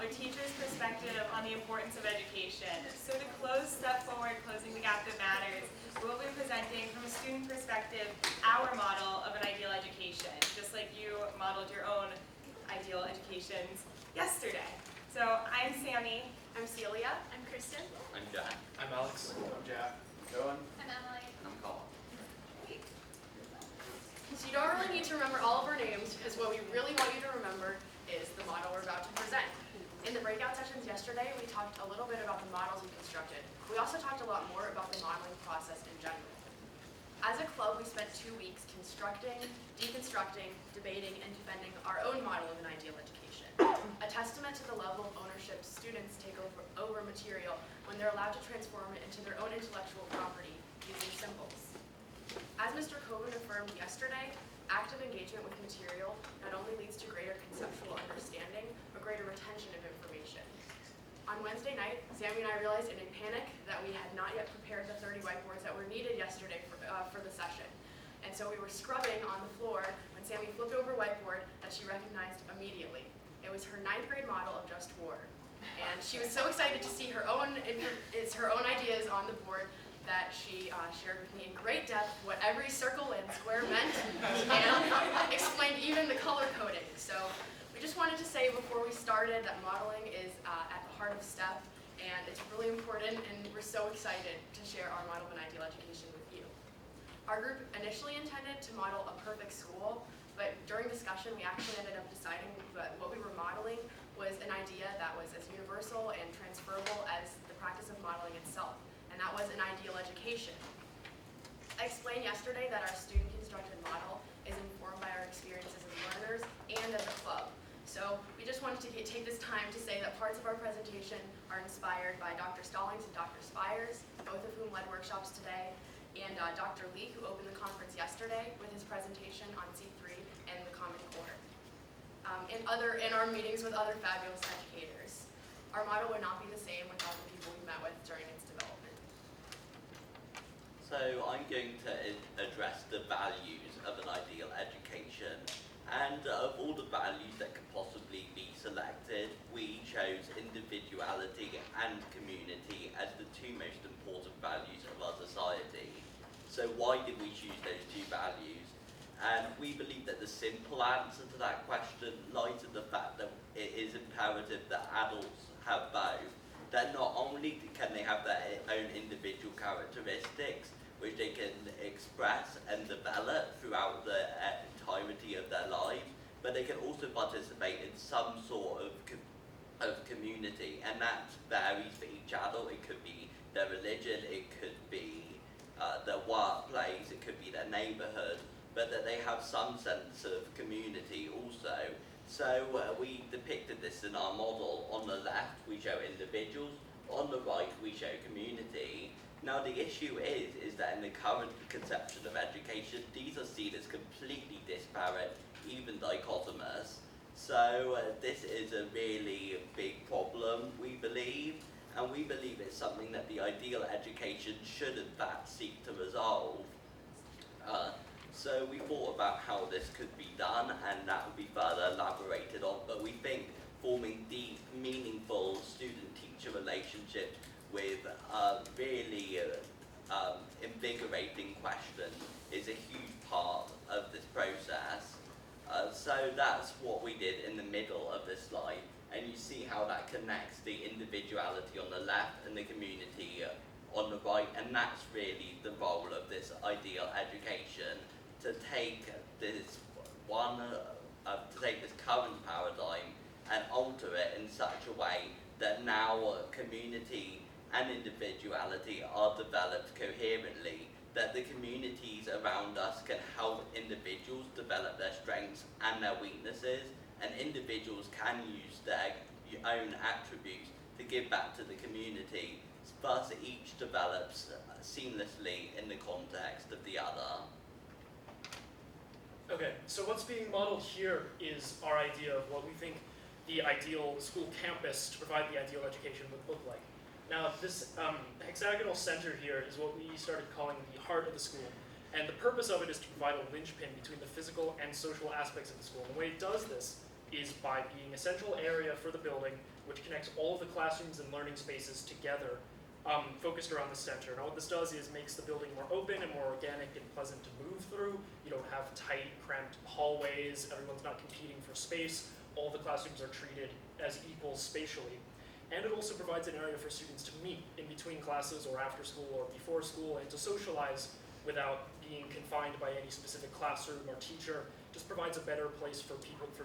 a teacher's perspective on the importance of education. So to close Step Forward, Closing the Gap That Matters, we'll be presenting from a student perspective our model of an ideal education, just like you modeled your own ideal educations yesterday. So I'm Sammy. I'm Celia. I'm Kristen. I'm Jack. I'm Alex. I'm Jack. Dylan. I'm Emily. I'm Colin. So you don't really need to remember all of our names, because what we really want you to remember is the model we're about to present. In the breakout sessions yesterday, we talked a little bit about the models we constructed. We also talked a lot more about the modeling process in general. As a club, we spent 2 weeks constructing, deconstructing, debating, and defending our own model of an ideal education. A testament to the level of ownership students take over material when they're allowed to transform it into their own intellectual property using symbols. As Mr. Coben affirmed yesterday, active engagement with material not only leads to greater conceptual understanding, but greater retention of information. On Wednesday night, Sammy and I realized in a panic that we had not yet prepared the 30 whiteboards that were needed yesterday for the session. And so we were scrubbing on the floor when Sammy flipped over a whiteboard that she recognized immediately. It was her 9th grade model of Just War. And she was so excited to see her own ideas on the board that she shared with me in great depth what every circle and square meant, and explained even the color coding. So we just wanted to say before we started that modeling is at the heart of STEP, and it's really important, and we're so excited to share our model of an ideal education with you. Our group initially intended to model a perfect school, but during discussion we actually ended up deciding that what we were modeling was an idea that was as universal and transferable as the practice of modeling itself. And that was an ideal education. I explained yesterday that our student-constructed model is informed by our experiences as learners and as a club. So we just wanted to take this time to say that parts of our presentation are inspired by Dr. Stallings and Dr. Spires, both of whom led workshops today, and Dr. Lee, who opened the conference yesterday with his presentation on C3 and the Common Core, and our meetings with other fabulous educators. Our model would not be the same without the people we met with during its development. So I'm going to address the values of an ideal education, and of all the values that could possibly be selected, we chose individuality and community as the 2 most important values of our society. So why did we choose those 2 values? And we believe that the simple answer to that question lies in the fact that it is imperative that adults have both. That not only can they have their own individual characteristics, which they can express and develop throughout the entirety of their lives, but they can also participate in some sort of community, and that varies for each adult. It could be their religion, it could be their workplace, it could be their neighborhood, but that they have some sense of community also. So we depicted this in our model. On the left we show individuals, on the right we show community. Now the issue is that in the current conception of education, these are seen as completely disparate, even dichotomous. So this is a really big problem, we believe, and we believe it's something that the ideal education should in fact seek to resolve. So we thought about how this could be done, and that would be further elaborated on, but we think forming deep, meaningful student-teacher relationships with really invigorating questions is a huge part of this process. So that's what we did in the middle of this slide, and you see how that connects the individuality on the left and the community on the right, and that's really the role of this ideal education, to take this current paradigm and alter it in such a way that now community and individuality are developed coherently, that the communities around us can help individuals develop their strengths and their weaknesses, and individuals can use their own attributes to give back to the community, thus each develops seamlessly in the context of the other. Okay, so what's being modeled here is our idea of what we think the ideal school campus to provide the ideal education would look like. Now, this hexagonal center here is what we started calling the heart of the school. And the purpose of it is to provide a linchpin between the physical and social aspects of the school. And the way it does this is by being a central area for the building which connects all of the classrooms and learning spaces together, focused around the center. Now what this does is makes the building more open and more organic and pleasant to move through. You don't have tight, cramped hallways, everyone's not competing for space, all the classrooms are treated as equals spatially. And it also provides an area for students to meet in between classes or after school or before school and to socialize without being confined by any specific classroom or teacher. Just provides a better place for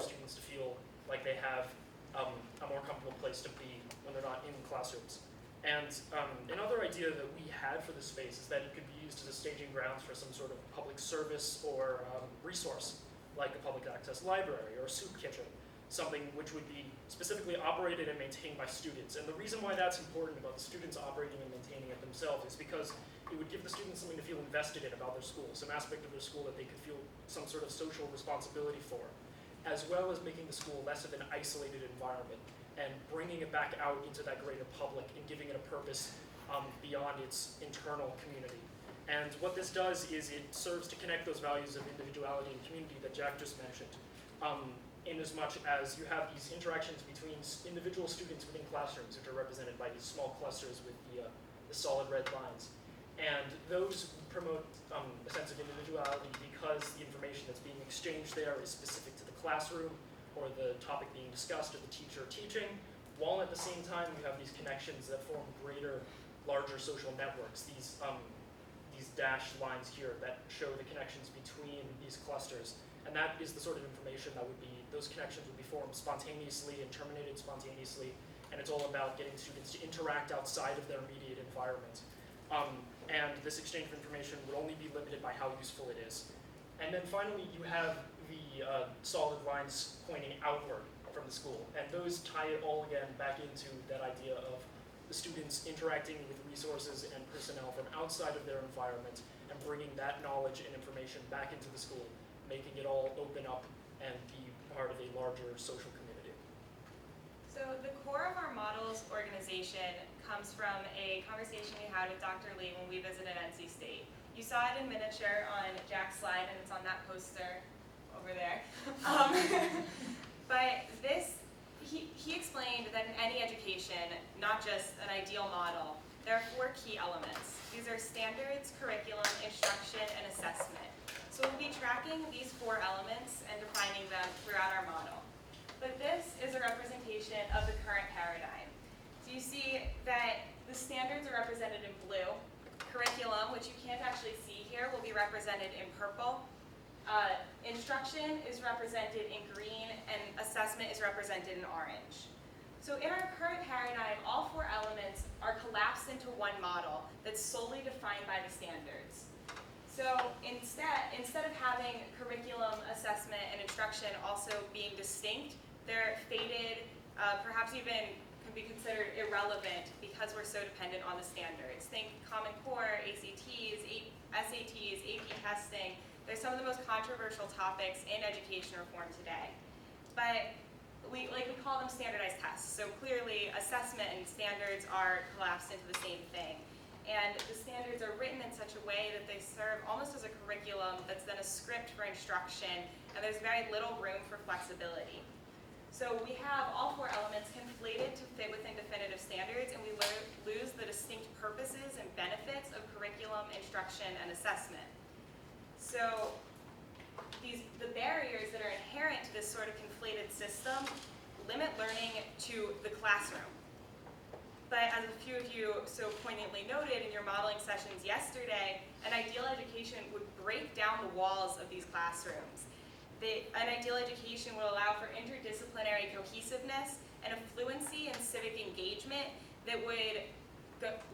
students to feel like they have a more comfortable place to be when they're not in classrooms. And another idea that we had for the space is that it could be used as a staging grounds for some sort of public service or resource, like a public access library or a soup kitchen, something which would be specifically operated and maintained by students. And the reason why that's important about the students operating and maintaining it themselves is because it would give the students something to feel invested in about their school, some aspect of their school that they could feel some sort of social responsibility for, as well as making the school less of an isolated environment and bringing it back out into that greater public and giving it a purpose beyond its internal community. And what this does is it serves to connect those values of individuality and community that Jack just mentioned, in as much as you have these interactions between individual students within classrooms, which are represented by these small clusters with the solid red lines. And those promote a sense of individuality because the information that's being exchanged there is specific to the classroom or the topic being discussed or the teacher teaching, while at the same time you have these connections that form greater, larger social networks, these dashed lines here that show the connections between these clusters. And that is the sort of information that would be, those connections would be formed spontaneously and terminated spontaneously, and it's all about getting students to interact outside of their immediate environment. And this exchange of information would only be limited by how useful it is. And then finally, you have the solid lines pointing outward from the school. And those tie it all again back into that idea of the students interacting with resources and personnel from outside of their environment and bringing that knowledge and information back into the school, making it all open up and be part of a larger social community. So the core of our model's organization comes from a conversation we had with Dr. Lee when we visited NC State. You saw it in miniature on Jack's slide, and it's on that poster over there. But he explained that in any education, not just an ideal model, there are 4 key elements. These are standards, curriculum, instruction, and assessment. So we'll be tracking these 4 elements and defining them throughout our model. But this is a representation of the current paradigm. So you see that the standards are represented in blue. Curriculum, which you can't actually see here, will be represented in purple. Instruction is represented in green, and assessment is represented in orange. So in our current paradigm, all 4 elements are collapsed into one model that's solely defined by the standards. So instead of having curriculum, assessment, and instruction also being distinct, they're faded, perhaps even could be considered irrelevant because we're so dependent on the standards. Think Common Core, ACTs, SATs, AP testing. They're some of the most controversial topics in education reform today. But we call them standardized tests. So clearly assessment and standards are collapsed into the same thing. And the standards are written in such a way that they serve almost as a curriculum that's then a script for instruction, and there's very little room for flexibility. So we have all 4 elements conflated to fit within definitive standards, and we lose the distinct purposes and benefits of curriculum, instruction, and assessment. So the barriers that are inherent to this sort of conflated system limit learning to the classroom. But as a few of you so poignantly noted in your modeling sessions yesterday, an ideal education would break down the walls of these classrooms. An ideal education will allow for interdisciplinary cohesiveness and a fluency in civic engagement that would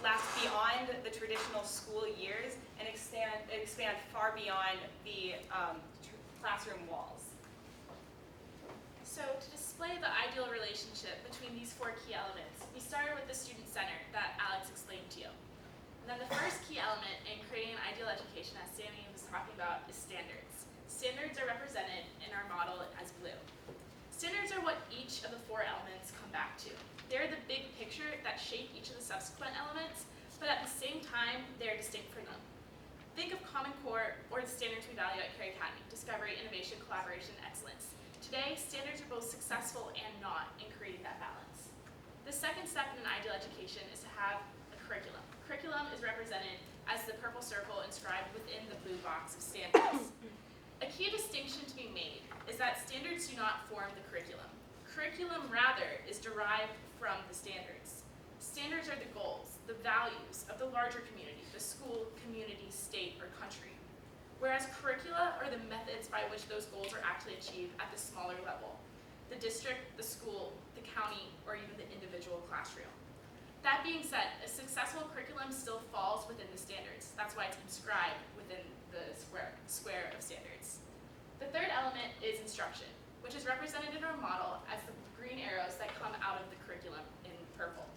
last beyond the traditional school years and expand far beyond the classroom walls. So to display the ideal relationship between these 4 key elements, we started with the student center that Alex explained to you. And then the first key element in creating an ideal education, as Sammy was talking about, is standards. Standards are represented in our model as blue. Standards are what each of the 4 elements come back to. They're the big picture that shape each of the subsequent elements, but at the same time, they're distinct from them. Think of Common Core or the standards we value at Cary Academy: discovery, innovation, collaboration, excellence. Today, standards are both successful and not in creating that balance. The second step in an ideal education is to have a curriculum. Curriculum is represented as the purple circle inscribed within the blue box of standards. A key distinction to be made is that standards do not form the curriculum. Curriculum, rather, is derived from the standards. Standards are the goals, the values of the larger community, the school, community, state, or country. Whereas curricula are the methods by which those goals are actually achieved at the smaller level, the district, the school, the county, or even the individual classroom. That being said, a successful curriculum still falls within the standards. That's why it's inscribed within the square of standards. The third element is instruction, which is represented in our model as the green arrows that come out of the curriculum in purple.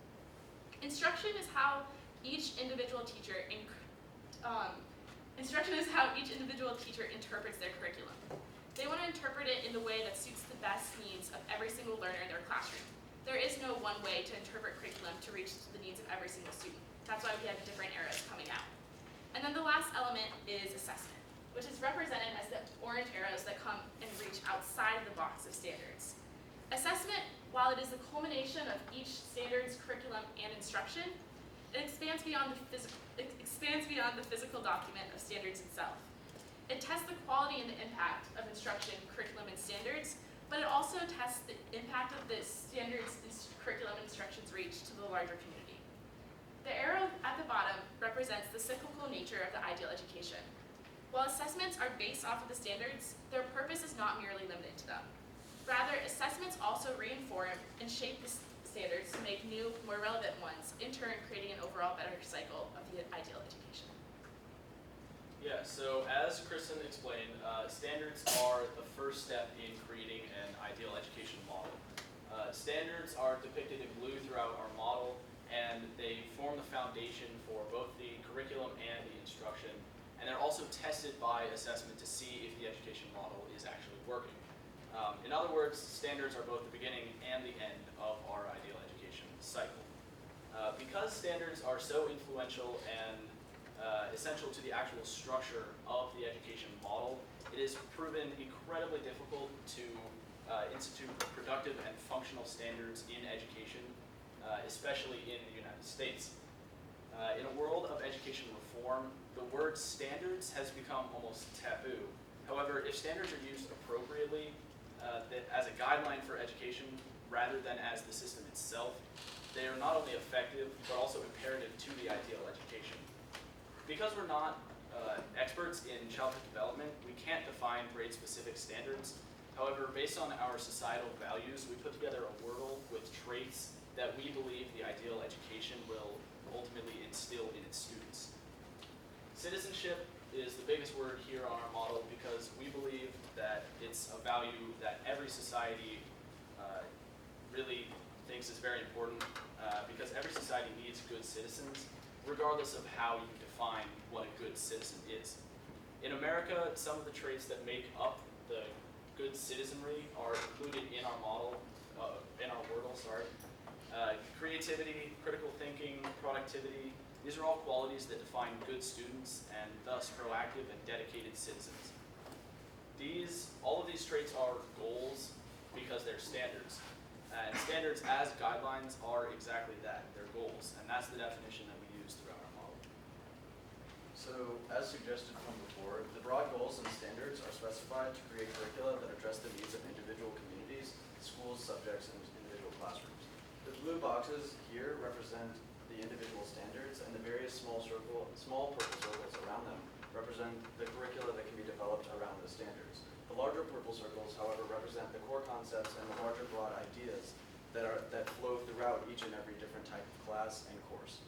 Instruction is how each individual teacher interprets their curriculum. They want to interpret it in the way that suits the best needs of every single learner in their classroom. There is no one way to interpret curriculum to reach the needs of every single student. That's why we have different arrows coming out. And then the last element is assessment, which is represented as the orange arrows that come and reach outside of the box of standards. Assessment, while it is the culmination of each standards, curriculum, and instruction, it expands beyond the physical document of standards itself. It tests the quality and the impact of instruction, curriculum, and standards, but it also tests the impact of the standards, curriculum, and instructions reach to the larger community. The arrow at the bottom represents the cyclical nature of the ideal education. While assessments are based off of the standards, their purpose is not merely limited to them. Rather, assessments also reinform and shape the standards to make new, more relevant ones, in turn creating an overall better cycle of the ideal education. Yeah, so as Kristen explained, standards are the first step in creating an ideal education model. Standards are depicted in blue throughout our model, and they form the foundation for both the curriculum and the instruction, and they're also tested by assessment to see if the education model is actually working. In other words, standards are both the beginning and the end of our ideal education cycle. Because standards are so influential and essential to the actual structure of the education model, it is proven incredibly difficult to institute productive and functional standards in education, especially in the United States. In a world of education reform, the word standards has become almost taboo. However, if standards are used appropriately as a guideline for education rather than as the system itself, they are not only effective, but also imperative to the ideal education. Because we're not experts in childhood development, we can't define grade-specific standards. However, based on our societal values, we put together a wordle with traits that we believe the ideal education will ultimately instill in its students. Citizenship is the biggest word here on our model because we believe that it's a value that every society really thinks is very important because every society needs good citizens, regardless of how you define what a good citizen is. In America, some of the traits that make up the good citizenry are included in our model, in our wordle, sorry. Creativity, critical thinking, productivity, these are all qualities that define good students and thus proactive and dedicated citizens. All of these traits are goals because they're standards. And standards as guidelines are exactly that, they're goals, and that's the definition that we use throughout our model. So, as suggested from before, the broad goals and standards are specified to create curricula that address the needs of individual communities, schools, subjects, and individual classrooms. The blue boxes here represent the individual standards, and the various small purple circles around them represent the curricula that can be developed around the standards. The larger purple circles, however, represent the core concepts and the larger broad ideas that flow throughout each and every different type of class and course.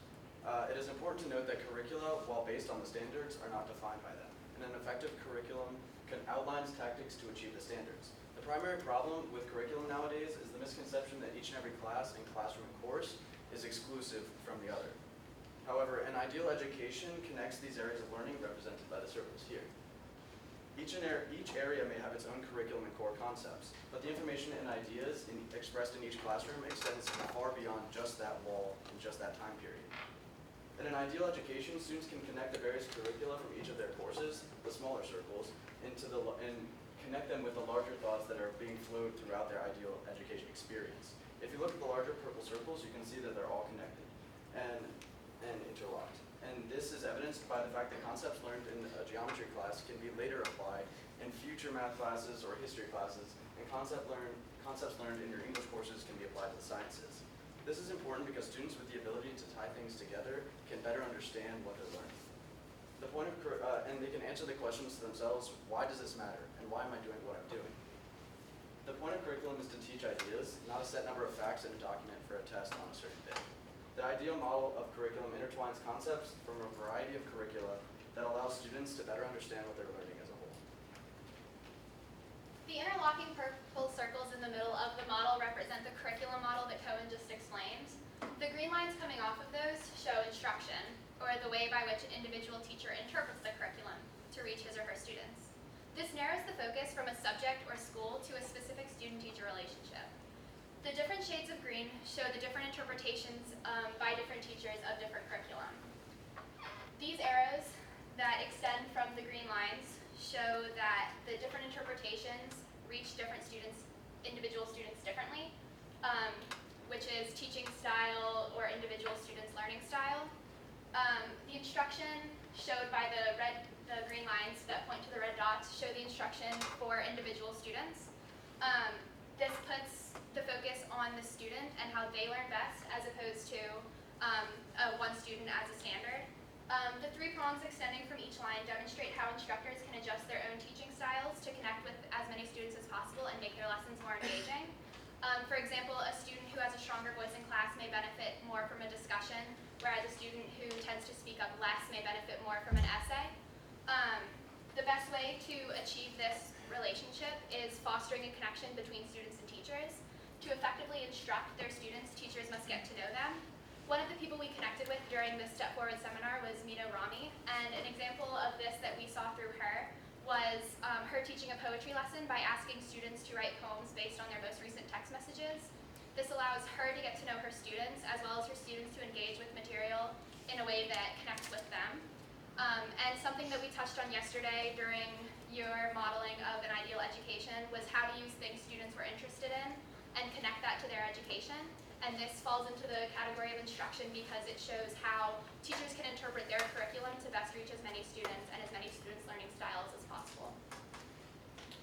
It is important to note that curricula, while based on the standards, are not defined by them, and an effective curriculum outlines tactics to achieve the standards. The primary problem with curriculum nowadays is the misconception that each and every class and classroom and course is exclusive from the other. However, an ideal education connects these areas of learning represented by the circles here. Each area may have its own curriculum and core concepts, but the information and ideas expressed in each classroom extends far beyond just that wall and just that time period. In an ideal education, students can connect the various curricula from each of their courses, the smaller circles, and connect them with the larger thoughts that are being flowed throughout their ideal education experience. If you look at the larger purple circles, you can see that they're all connected and interlocked. And this is evidenced by the fact that concepts learned in a geometry class can be later applied in future math classes or history classes, and concepts learned in your English courses can be applied to the sciences. This is important because students with the ability to tie things together can better understand what they're learning. And they can answer the questions to themselves, why does this matter, and why am I doing what I'm doing? The point of curriculum is to teach ideas, not a set number of facts in a document for a test on a certain day. The ideal model of curriculum intertwines concepts from a variety of curricula that allows students to better understand what they're learning as a whole. The interlocking purple circles in the middle of the model represent the curriculum model that Cohen just explained. The green lines coming off of those show instruction, or the way by which an individual teacher interprets the curriculum to reach his or her students. This narrows the focus from a subject or school to a specific student-teacher relationship. The different shades of green show the different interpretations by different teachers of different curriculum. These arrows that extend from the green lines show that the different interpretations reach different students, individual students differently, which is teaching style or individual students' learning style. The instruction showed by the green lines that point to the red dots show the instruction for individual students. This puts the focus on the student and how they learn best as opposed to one student as a standard. The three prongs extending from each line demonstrate how instructors can adjust their own teaching styles to connect with as many students as possible and make their lessons more engaging. For example, a student who has a stronger voice in class may benefit more from a discussion, whereas a student who tends to speak up less may benefit more from an essay. The best way to achieve this relationship is fostering a connection between students and teachers. To effectively instruct their students, teachers must get to know them. One of the people we connected with during this Step Forward seminar was Mino Rami, and an example of this that we saw through her was her teaching a poetry lesson by asking students to write poems based on their most recent text messages. This allows her to get to know her students, as well as her students to engage with material in a way that connects with them. And something that we touched on yesterday during your modeling of an ideal education was how to use things students were interested in and connect that to their education. And this falls into the category of instruction because it shows how teachers can interpret their curriculum to best reach as many students and as many students' learning styles as possible.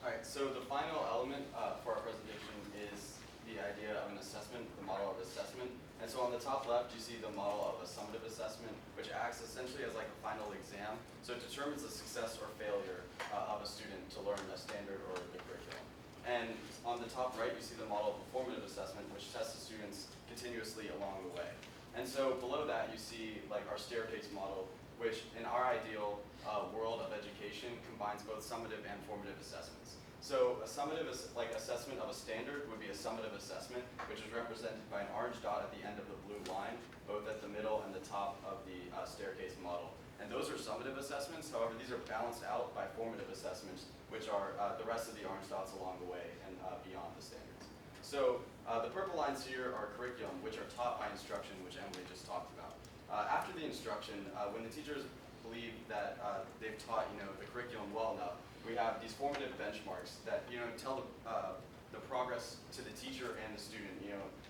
All right, so the final element for our presentation is the idea of an assessment, the model of assessment. And so on the top left, you see the model of a summative assessment, which acts essentially as like a final exam. So it determines the success or failure of a student to learn a standard or the curriculum. And on the top right, you see the model of a formative assessment, which tests the students continuously along the way. And so below that, you see like our staircase model, which in our ideal world of education combines both summative and formative assessments. So a summative assessment of a standard would be a summative assessment, which is represented by an orange dot at the end of the blue line, both at the middle and the top of the staircase model. And those are summative assessments. However, these are balanced out by formative assessments, which are the rest of the orange dots along the way and beyond the standards. So the purple lines here are curriculum, which are taught by instruction, which Emily just talked about. After the instruction, when the teachers believe that they've taught the curriculum well enough, we have these formative benchmarks that tell the progress to the teacher and the student.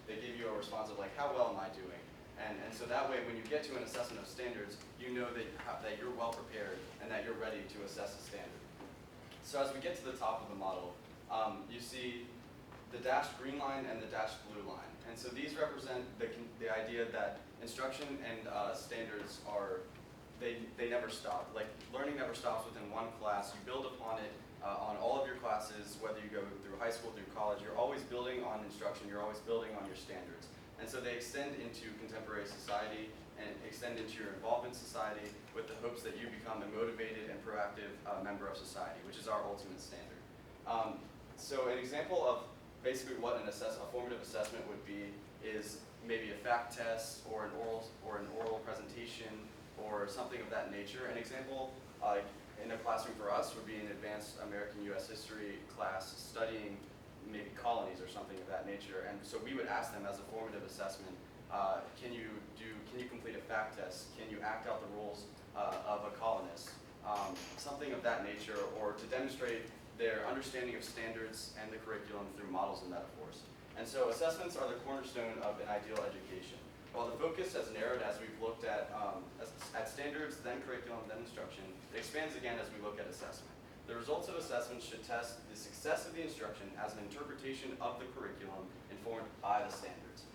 They give you a response of like, how well am I doing? And so that way, when you get to an assessment of standards, you know that you're well prepared and that you're ready to assess a standard. So as we get to the top of the model, you see the dashed green line and the dashed blue line. And so these represent the idea that instruction and standards are, they never stop. Like learning never stops within one class. You build upon it on all of your classes, whether you go through high school, through college. You're always building on instruction. You're always building on your standards. And so they extend into contemporary society and extend into your involvement society with the hopes that you become a motivated and proactive member of society, which is our ultimate standard. So an example of basically what a formative assessment would be is maybe a fact test or an oral presentation or something of that nature. An example in a classroom for us would be an advanced American U.S. history class studying maybe colonies or something of that nature. And so we would ask them as a formative assessment, can you complete a fact test? Can you act out the roles of a colonist? Something of that nature, or to demonstrate their understanding of standards and the curriculum through models and metaphors. And so assessments are the cornerstone of an ideal education. While the focus has narrowed as we've looked at standards, then curriculum, then instruction, it expands again as we look at assessment. The results of assessments should test the success of the instruction as an interpretation of the curriculum informed by the standards.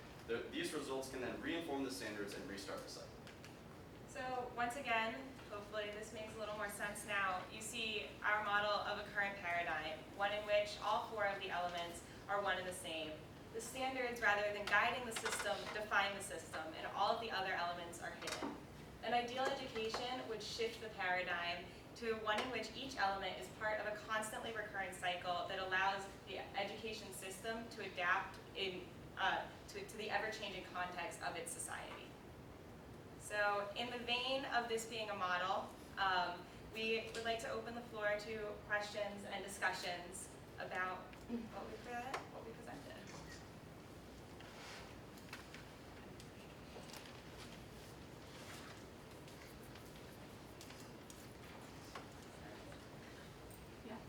These results can then reinform the standards and restart the cycle. So once again, hopefully this makes a little more sense now. You see our model of a current paradigm, one in which all 4 of the elements are one and the same. The standards, rather than guiding the system, define the system, and all of the other elements are hidden. An ideal education would shift the paradigm to one in which each element is part of a constantly recurring cycle that allows the education system to adapt to the ever-changing context of its society. So in the vein of this being a model, we would like to open the floor to questions and discussions about what we presented.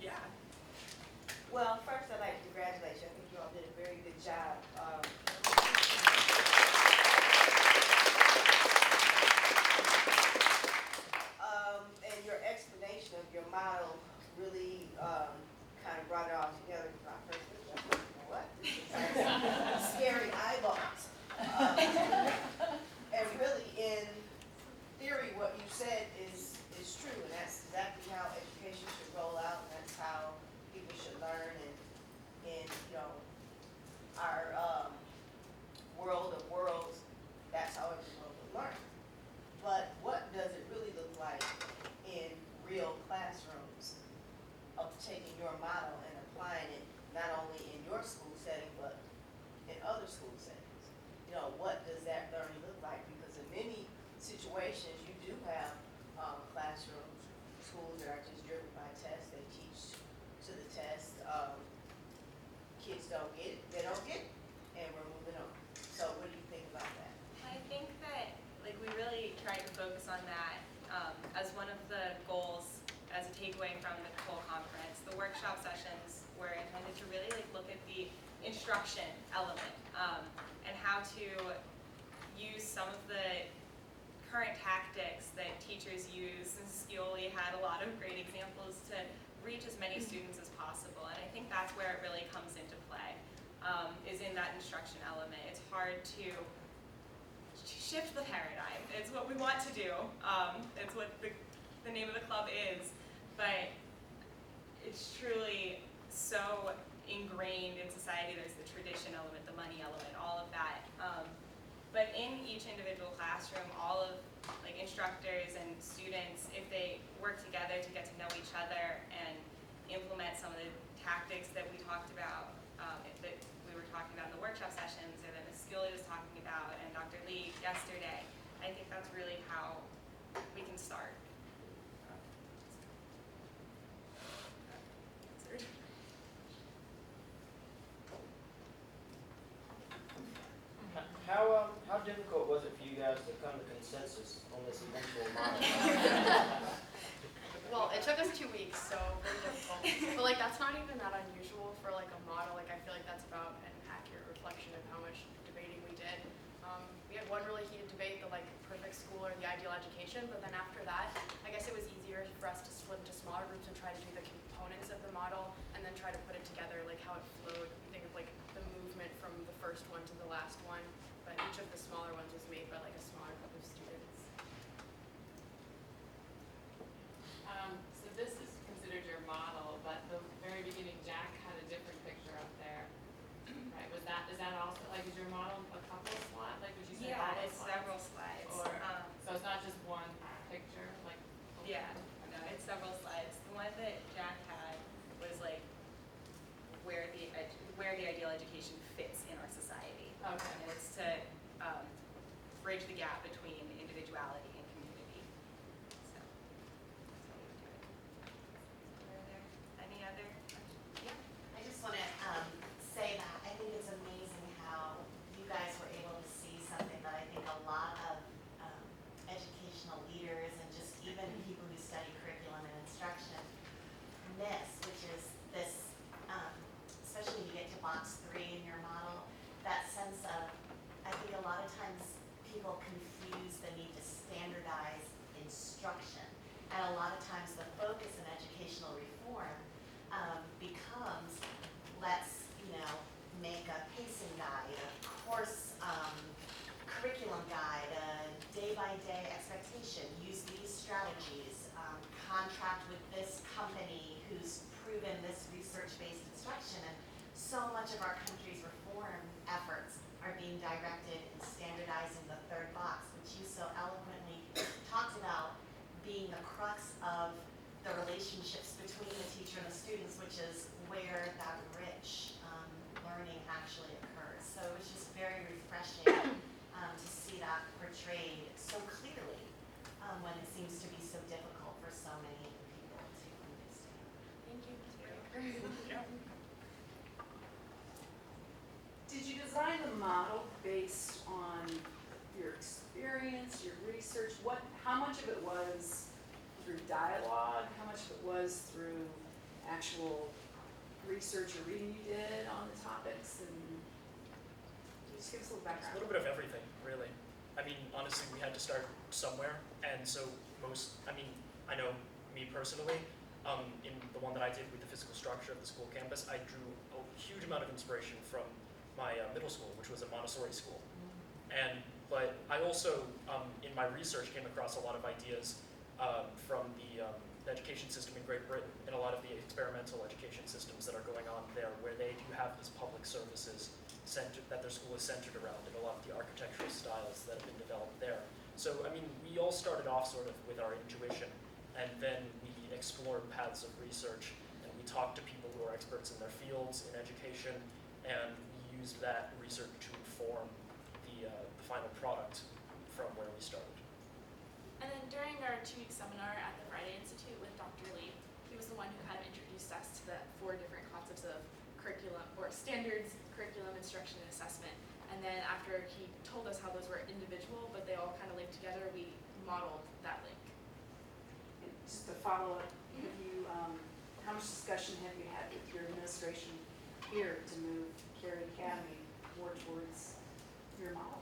Yeah. Well, first I'd like to congratulate you. I think you all did a very good job. And your explanation of your model really kind of brought it all together. When I first looked at it, you know what? This is kind of scary eyeballs. And really, in theory, what you said is true, and that's exactly how education should roll out, and that's how people should learn, and in our world of worlds, that's how everyone will learn. But what does it really look like in real classrooms of taking your model and applying it not only in your school setting but in other school settings? What does that learning look like? Because in many situations you do have classrooms, schools that are just driven by tests. They teach to the test. Kids don't get it, they don't get it, and we're moving on. So what do you think about that? I think that we really tried to focus on that as one of the goals, as a takeaway from the whole conference. The workshop sessions were intended to really look at the instruction element and how to use some of the current tactics that teachers use. And Scioli had a lot of great examples to reach as many students as possible, and I think that's where it really comes into play, is in that instruction element. It's hard to shift the paradigm. It's what we want to do. It's what the name of the club is, but it's truly so ingrained in society. There's the tradition element, the money element, all of that. But in each individual classroom, all of instructors and students, if they work together to get to know each other and implement some of the tactics that we talked about, that we were talking about in the workshop sessions, or that Ms. Scioli was talking about, and Dr. Lee yesterday, I think that's really how we can start. How difficult was it for you guys to come to consensus on this eventual model? Well, it took us 2 weeks, so very difficult. But that's not even that unusual for a model. I feel like that's about an accurate reflection of how much debating we did. We had one really heated debate, the perfect school or the ideal education, but then after that, I guess it was easier for us to split into smaller groups and try to do the components of the model and then try to put it together, how it flowed. We think of the movement from the first one to the last one, but each of the smaller ones was made by a smaller group of students. So this is considered your model, but the very beginning, Jack had a different picture up there, right? Is that also, is your model a couple of slides? Would you say all Yeah, those it's slides? several slides. Or, so it's not just one picture, Yeah, no, it's several slides. The one that Jack had was where the ideal education fits in our society. Okay. And it's to bridge the gap between individuality and community. So that's how we would do it. Are there any other questions? Yeah. I just want to say that I think it's amazing how you guys contract with this company who's proven this research-based instruction. And so much of our country's reform efforts are being directed in standardizing the third box, which you so eloquently talked about being the crux of the relationships between the teacher and the students, which is where that rich learning actually occurs. So it was just very refreshing to see that portrayed so clearly when it seems to be so difficult for so many people to understand. Thank you. Did you design the model based on your experience, your research? How much of it was through dialogue? How much of it was through actual research or reading you did on the topics? And just give us a little It's background. a little bit of everything, really. I mean, honestly, we had to start somewhere, and so I know me personally, in the one that I did with the physical structure of the school campus, I drew a huge amount of inspiration from my middle school, which was a Montessori school. But I also, in my research, came across a lot of ideas from the education system in Great Britain and a lot of the experimental education systems that are going on there, where they do have these public services that their school is centered around, and a lot of the architectural styles that have been developed there. So, I mean, we all started off sort of with our intuition, and then we explored paths of research, and we talked to people who are experts in their fields in education, and we used that research to inform the final product from where we started. And then during our 2-week seminar at the Friday Institute with Dr. Lee, he was the one who kind of introduced us to the 4 different concepts of curriculum or standards, curriculum, instruction, and assessment. And then after he told us how those were individual, but they all kind of linked together, we modeled that link. And just to follow up, how much discussion have you had with your administration here to move Carey Academy more towards your model?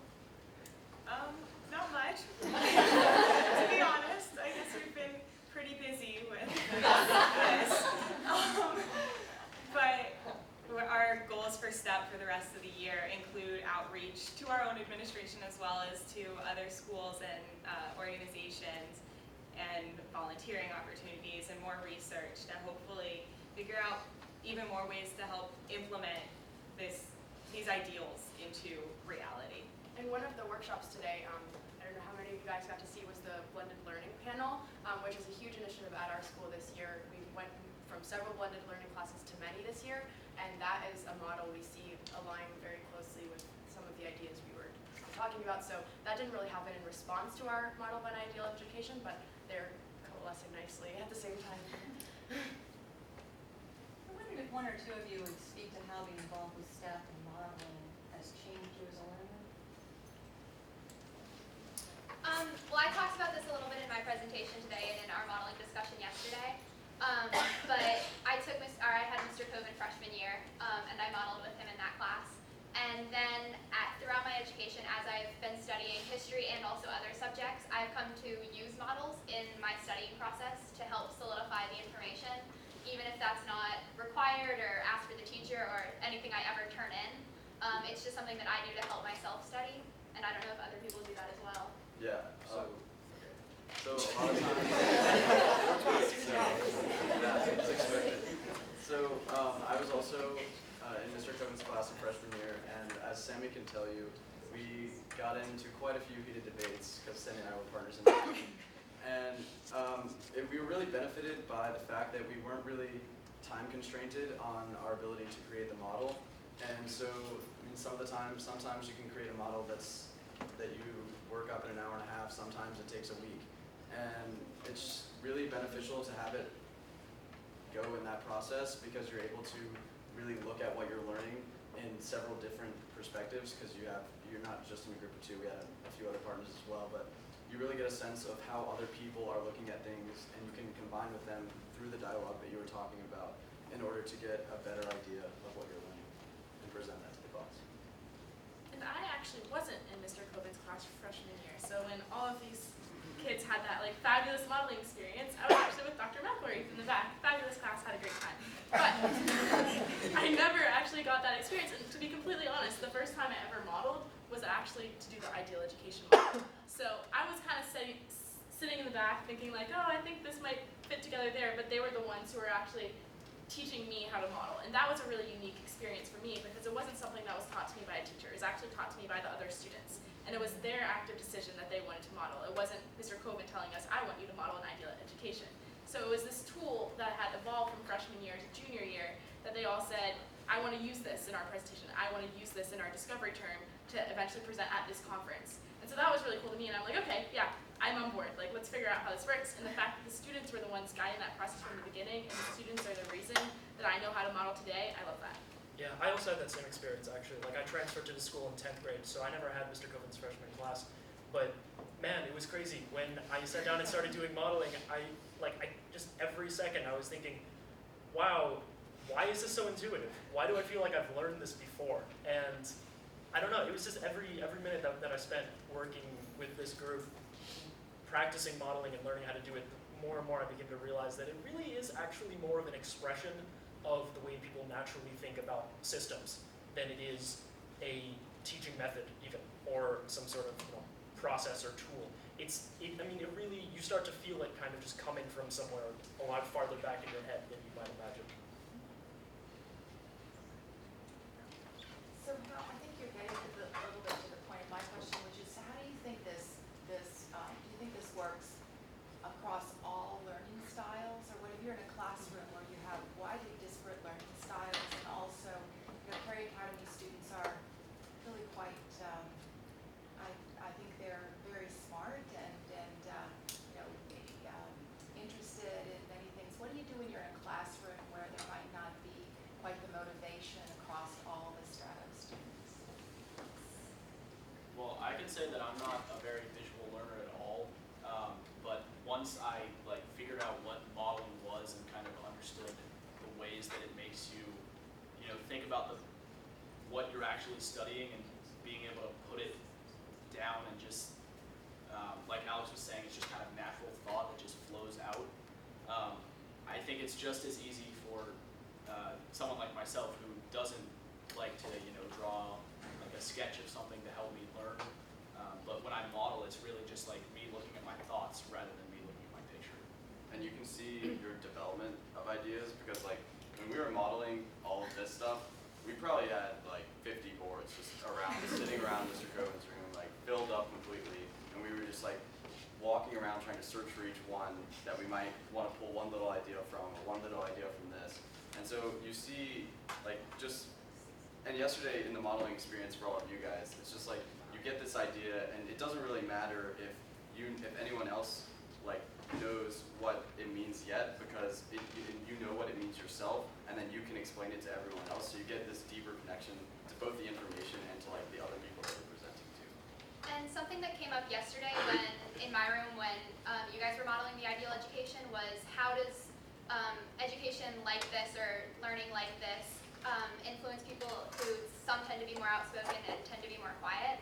Not much. To be honest, I guess we've been pretty busy with this. But our goals for STEP for the rest of the year include outreach to our own administration as well as to other schools and organizations, and volunteering opportunities and more research to hopefully figure out even more ways to help implement these ideals into reality. And one of the workshops today, I don't know how many of you guys got to see, was the blended learning panel, which is a huge initiative at our school this year. We went from several blended learning classes to many this year, and that is a model we see align very closely with some of the ideas we were talking about. So that didn't really happen in response to our model of an ideal education, but they're coalescing nicely at the same time. I wondered if one or two of you would speak to how being involved with STEP and modeling has changed you as a learner. Well, I talked about this a little bit in my presentation today and in our modeling discussion yesterday. But I had Mr. Coven freshman year, and I modeled with him in that class. And then throughout my education, as I've been studying history and also other subjects, I've come to use models in my studying process to help solidify the information, even if that's not required or asked for the teacher or anything I ever turn in. It's just something that I do to help myself study, and I don't know if other people do that as well. Yeah, so a lot of times, it's expected. So I was also in Mr. Coven's class in freshman year, and as Sammy can tell you, we got into quite a few heated debates because Sammy and I were partners in that. And we were really benefited by the fact that we weren't really time constrained on our ability to create the model. And so, I mean, sometimes you can create a model that you work up in an hour and a half, sometimes it takes a week. And it's really beneficial to have it go in that process because you're able to really look at what you're learning in several different perspectives because you're not just in a group of 2, we had a few other partners as well, but you really get a sense of how other people are looking at things and you can combine with them through the dialogue that you were talking about in order to get a better idea of what you're learning and present that to the class. And I actually wasn't in Mr. Coven's class freshman year, so when all of these kids had that fabulous modeling experience, I was actually with Dr. McElroy in the back. Fabulous class, had a great time. But I never actually got that experience, and to be completely honest, the first time I ever modeled was actually to do the ideal education model. So I was kind of sitting in the back thinking like, oh, I think this might fit together there, but they were the ones who were actually teaching me how to model. And that was a really unique experience for me because it wasn't something that was taught to me by a teacher. It was actually taught to me by the other students. And it was their active decision that they wanted to model. It wasn't Mr. Coven telling us, I want you to model an ideal education. So it was this tool that had evolved from freshman year to junior year that they all said, I want to use this in our presentation. I want to use this in our discovery term to eventually present at this conference. And so that was really cool to me. And I'm like, okay, yeah, I'm on board. Like, let's figure out how this works. And the fact that the students were the ones guiding that process from the beginning, and the students are the reason that I know how to model today, I love that. Yeah, I also had that same experience actually. Like I transferred to the school in 10th grade, so I never had Mr. Coven's freshman class. But man, it was crazy. When I sat down and started doing modeling, I just every second I was thinking, wow, why is this so intuitive? Why do I feel like I've learned this before? And I don't know, it was just every minute that I spent working with this group, practicing modeling and learning how to do it, more and more I begin to realize that it really is actually more of an expression of the way people naturally think about systems than it is a teaching method even, or some sort of process or tool. I mean, it really, you start to feel it kind of just coming from somewhere a lot farther back in your head than you might imagine. So how, I think you're getting a little bit to the point of my question, which is, how do you think do you think this works across all learning styles? Or what if you're in a classroom where you have widely disparate learning styles, and also, Prairie Academy students are really quite, I think they're very smart and interested in many things. What do you do when you're in a classroom where there might not be quite the motivation across all the strata of students? Well, I can say that I'm not a very visual learner at all, but once I figured out what modeling was and kind of understood the ways that it makes you, think about what you're actually studying and being able to put it down and just, like Alex was saying, it's just kind of natural thought that just flows out. I think it's just as easy for someone like myself who doesn't like to, draw like a sketch of something to help me learn. But when I model, it's really just like me looking at my thoughts rather than me looking at my picture. And you can see your development of ideas because when we were modeling all of this stuff, we probably had 50 boards just sitting around Mr. Coven's room, filled up completely, and we were just walking around trying to search for each one that we might want to pull one little idea from or one little idea from this. And so you see and yesterday in the modeling experience for all of you guys, it's just you get this idea and it doesn't really matter if anyone else knows what it means yet, because you know what it means yourself, and then you can explain it to everyone else, so you get this deeper connection to both the information and to the other people that you're presenting to. And something that came up yesterday in my room when you guys were modeling the ideal education was, how does education like this or learning like this influence people who some tend to be more outspoken and tend to be more quiet.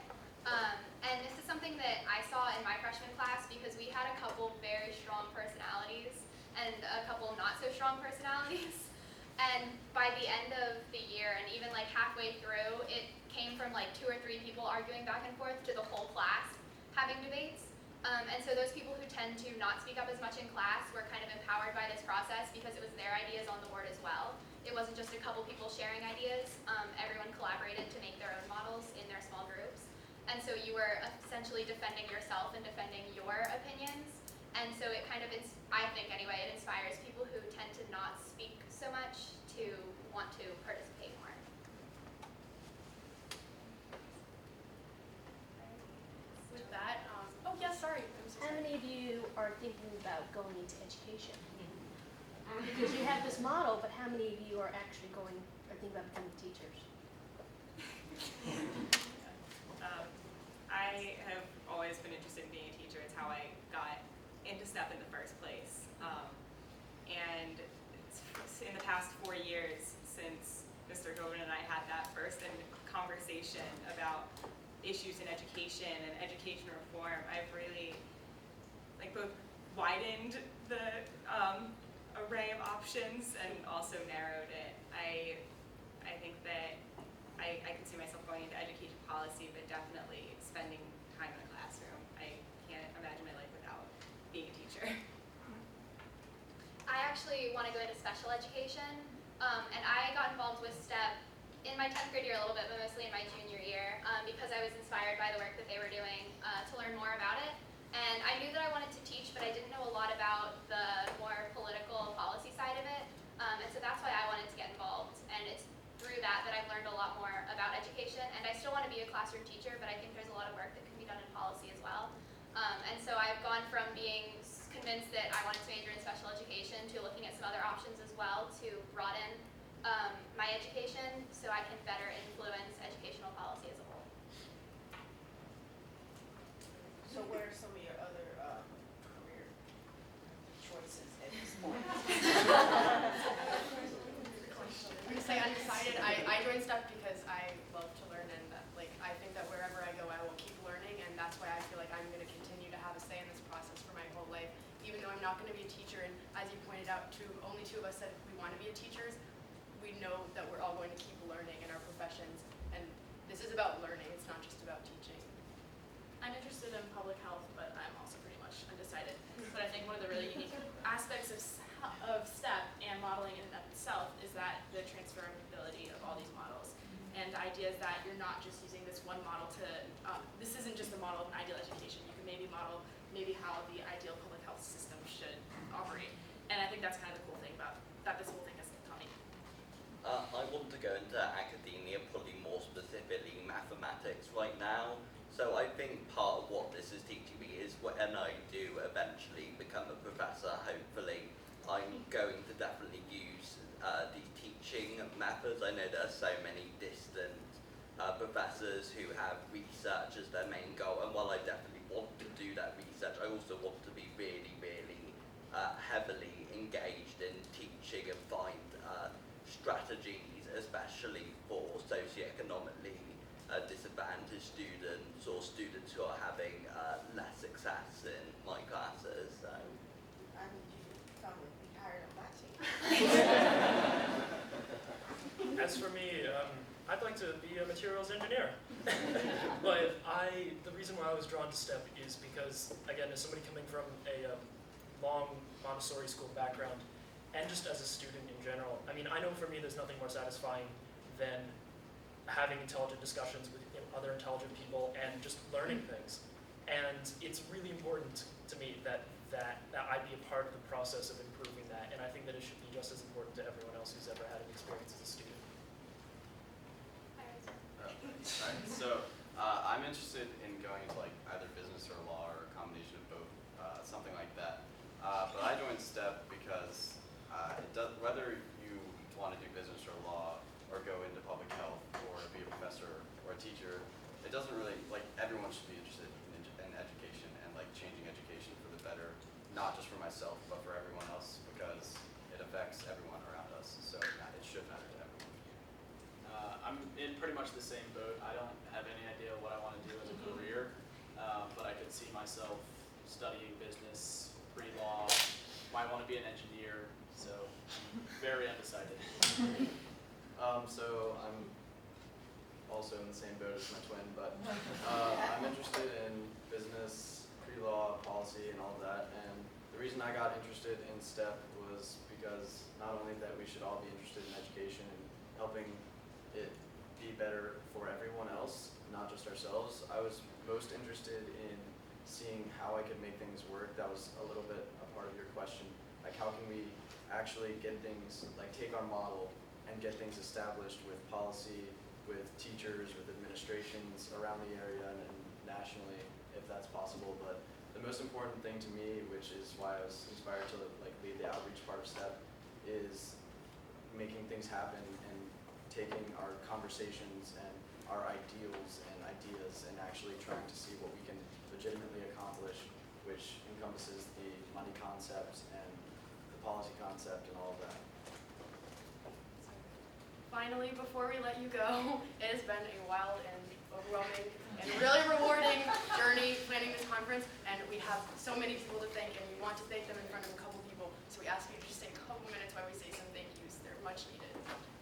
And this is something that I saw in my freshman class because we had a couple very strong personalities and a couple not so strong personalities. And by the end of the year and even halfway through, it came from 2 or 3 people arguing back and forth to the whole class having debates. And so those people who tend to not speak up as much in class were kind of empowered by this process because it was their ideas on the board as well. It wasn't just a couple people sharing ideas. Everyone collaborated to make their own models in their small groups. And so you were essentially defending yourself and defending your opinions. And so it kind of, I think anyway, it inspires people who tend to not speak so much to want to participate more. With that, oh yeah, sorry. I'm so How sorry. many of you are thinking about going into education? Because you have this model, but how many of you are actually thinking about becoming teachers? I have always been interested in being a teacher. It's how I got into STEP in the first place. And in the past 4 years since Mr. Coven and I had that first conversation about issues in education and education reform, I've really both widened the array of options and also narrowed it. I think that I can see myself going into education policy, but definitely spending time in a classroom. I can't imagine my life without being future? I actually want to go into special education, and I got involved with STEP in my 10th grade year a little bit, but mostly in my junior year, because I was inspired by the work that they were doing to learn more about it. And I knew that I wanted to teach, but I didn't know a lot about the more political policy side of it, and so that's why I wanted to get involved. And it's through that that I've learned a lot more about education, and I still want to be a classroom teacher, but I think there's a lot of work that can be done in policy as well. And so I've gone from being convinced that I wanted to major in special education to looking at some other options as well to broaden my education so I can better influence educational policy as a whole. So what are some of your other career choices at this point? I'm gonna say undecided. I joined STEP because I love to learn, and like I think that wherever I go, I will keep learning, and that's why I feel like I'm going to continue to have a say in this process for my whole life. Even though I'm not going to be a teacher, and as you pointed out, only two of us said we want to be teachers. We know that we're all going to keep learning in our professions, and this is about learning. It's not just about teaching. I'm interested in public health, but I'm also pretty much undecided. But I think one of the really unique aspects of STEP and modeling in and of itself is that the transferability of all these models. And the idea is that you're not just using this one model to, this isn't just a model of an ideal education. You can maybe model how the ideal public health system should operate. And I think that's kind of the cool thing about that this whole thing has taught me. I want to go into academia, probably more specifically mathematics right now. So I think part of what this is teaching me is when I do eventually become a professor, hopefully, I'm going to definitely use the teaching methods. I know there are so many distant professors who have research as their main goal, and while I definitely want to do that research, I also want to be really, really heavily engaged in teaching and find strategies, especially for socioeconomically disadvantaged students or students who are having less success in my classes. So. I need you to come and be hired on my team. As for me, I'd like to be a materials engineer. But the reason why I was drawn to STEP is because, again, as somebody coming from a long Montessori school background, and just as a student in general, I mean, I know for me there's nothing more satisfying than having intelligent discussions with other intelligent people and just learning things. And it's really important to me that I be a part of the process of improving that, and I think that it should be just as important to everyone else who's ever had an experience as a student. Alright, so I'm interested in going into like either business or law or a combination of both, something like that. But I joined STEP because whether you want to do business or law or go into public health or be a professor or a teacher, it doesn't really, like, everyone should be interested in education and like changing education for the better, not just for myself, but for everyone else, because it affects everyone around us, so it should matter to everyone. I'm in pretty much the same boat. I don't have any idea what I want to do as a career, but I could see myself studying business, pre-law, might want to be an engineer, so I'm very undecided. So I'm also in the same boat as my twin, but I'm interested in business, pre-law, policy, and all of that. And the reason I got interested in STEP was because not only that we should all be interested in education and helping it be better for everyone else, not just ourselves, I was most interested in seeing how I could make things work. That was a little bit a part of your question. Like, how can we actually get things, like take our model and get things established with policy, with teachers, with administrations around the area and nationally, if that's possible. But the most important thing to me, which is why I was inspired to like lead the outreach part of STEP, is making things happen and taking our conversations and our ideals and ideas and actually trying to see what we can legitimately accomplish, which encompasses the money concept and the policy concept and all of that. Finally, before we let you go, it has been a wild and overwhelming and really rewarding journey planning this conference, and we have so many people to thank, and we want to thank them in front of a couple people, so we ask you to just take a couple minutes while we say some thank yous. They're much needed.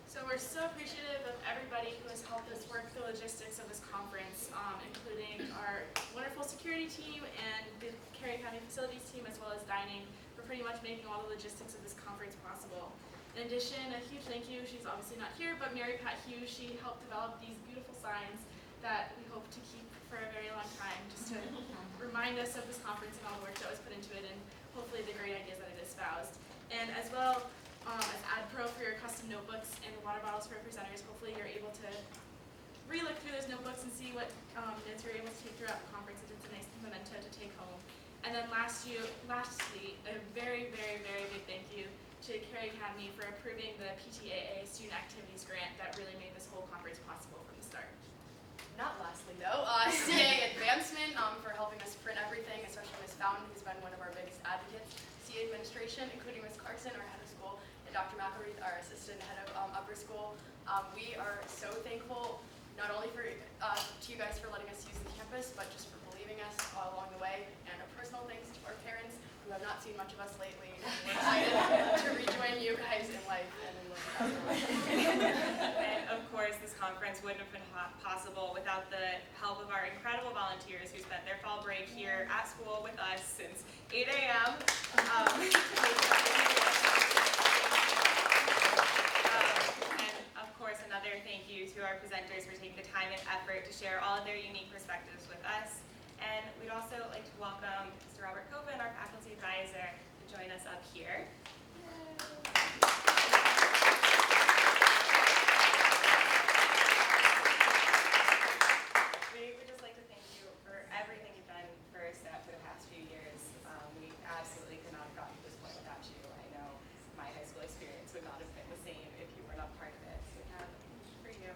So we're so appreciative of everybody who has helped us work the logistics of this conference, including our wonderful security team and the Carey Academy facilities team, as well as dining, for pretty much making all the logistics of this conference possible. In addition, a huge thank you, she's obviously not here, but Mary Pat Hughes, she helped develop these beautiful signs that we hope to keep for a very long time, just to remind us of this conference and all the work that was put into it, and hopefully the great ideas that it espoused. And as well as AdPro for your custom notebooks and water bottles for our presenters, hopefully you're able to re-look through those notebooks and see what notes you're able to take throughout the conference, and it's a nice memento to take home. And then lastly, a very, very, very big thank you to Carey Academy for approving the PTAA Student Activities Grant that really made this whole conference possible from the start. Not lastly though, CA Advancement for helping us print everything, especially Ms. Fountain, who's been one of our biggest advocates. CA Administration, including Ms. Clarkson, our head of school, and Dr. McElreath, our assistant head of upper school. We are so thankful, not only for to you guys for letting us use the campus, but just for believing us all along the way. And a personal thanks to our parents, who have not seen much of us lately. And we're excited to rejoin you guys in life and in life after life. And of course, this conference wouldn't have been possible without the help of our incredible volunteers who spent their fall break here at school with us since 8 a.m. And of course, another thank you to our presenters for taking the time and effort to share all of their unique perspectives with us. And we'd also like to welcome Mr. Robert Coven, our faculty advisor, to join us up here. We would just like to thank you for everything you've done for STEP for the past few years. We absolutely could not have gotten to this point without you. I know my high school experience would not have been the same if you were not part of it. So we have for you.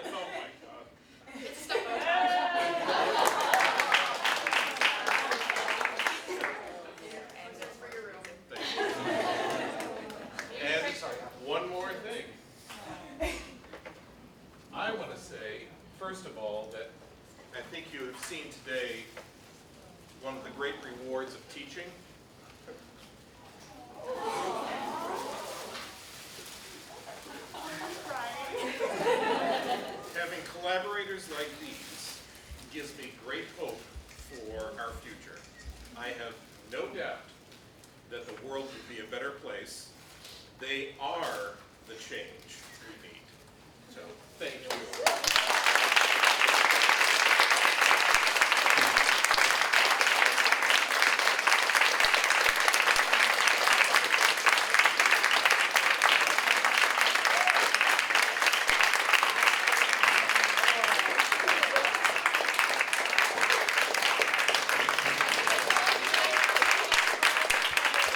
Oh my God. It's stuff and that's for your room. Thank you. And one more thing. I want to say, first of all, that I think you have seen today one of the great rewards of teaching. Having collaborators like these gives me great hope for our future. I have no doubt that the world will be a better place. They are